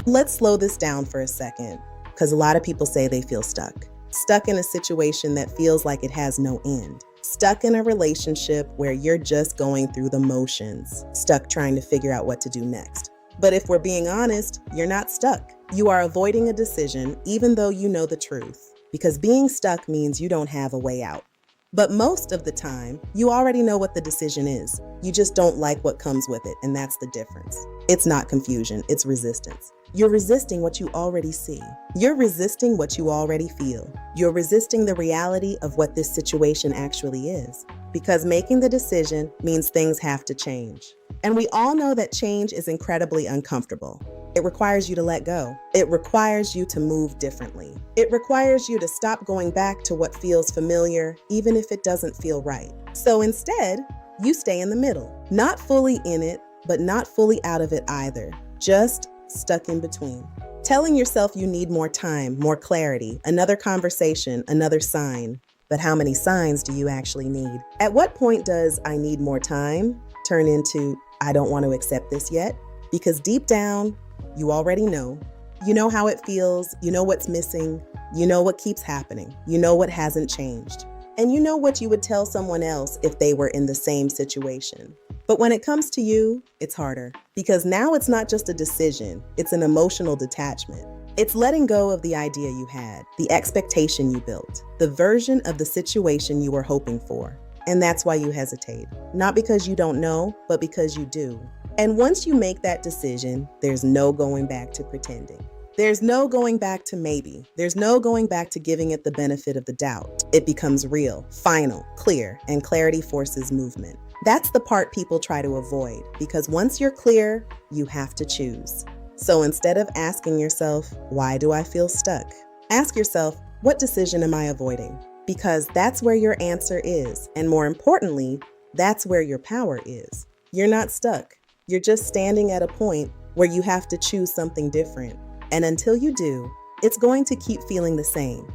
Let's slow this down for a second, because a lot of people say they feel stuck. Stuck in a situation that feels like it has no end. Stuck in a relationship where you're just going through the motions. Stuck trying to figure out what to do next. But if we're being honest, you're not stuck. You are avoiding a decision even though you know the truth. Because being stuck means you don't have a way out. But most of the time, you already know what the decision is. You just don't like what comes with it, and that's the difference. It's not confusion, it's resistance. You're resisting what you already see. You're resisting what you already feel. You're resisting the reality of what this situation actually is. Because making the decision means things have to change. And we all know that change is incredibly uncomfortable. It requires you to let go. It requires you to move differently. It requires you to stop going back to what feels familiar, even if it doesn't feel right. So instead, you stay in the middle. Not fully in it, but not fully out of it either. Just stuck in between. Telling yourself you need more time, more clarity, another conversation, another sign. But how many signs do you actually need? At what point does "I need more time" turn into "I don't want to accept this yet"? Because deep down, you already know. You know how it feels, you know what's missing, you know what keeps happening, you know what hasn't changed. And you know what you would tell someone else if they were in the same situation. But when it comes to you, it's harder. Because now it's not just a decision, it's an emotional detachment. It's letting go of the idea you had, the expectation you built, the version of the situation you were hoping for. And that's why you hesitate. Not because you don't know, but because you do. And once you make that decision, there's no going back to pretending. There's no going back to maybe. There's no going back to giving it the benefit of the doubt. It becomes real, final, clear, and clarity forces movement. That's the part people try to avoid, because once you're clear, you have to choose. So instead of asking yourself, "Why do I feel stuck?" ask yourself, "What decision am I avoiding?" Because that's where your answer is. And more importantly, that's where your power is. You're not stuck. You're just standing at a point where you have to choose something different. And until you do, it's going to keep feeling the same.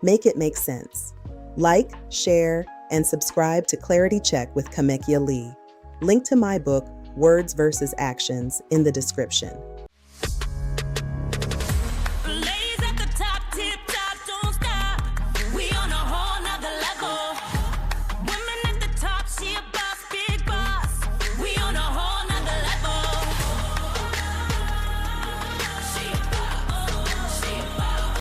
Make it make sense. Like, share, and subscribe to Clarity Check with Camekia Lee. Link to my book, Words versus Actions, in the description.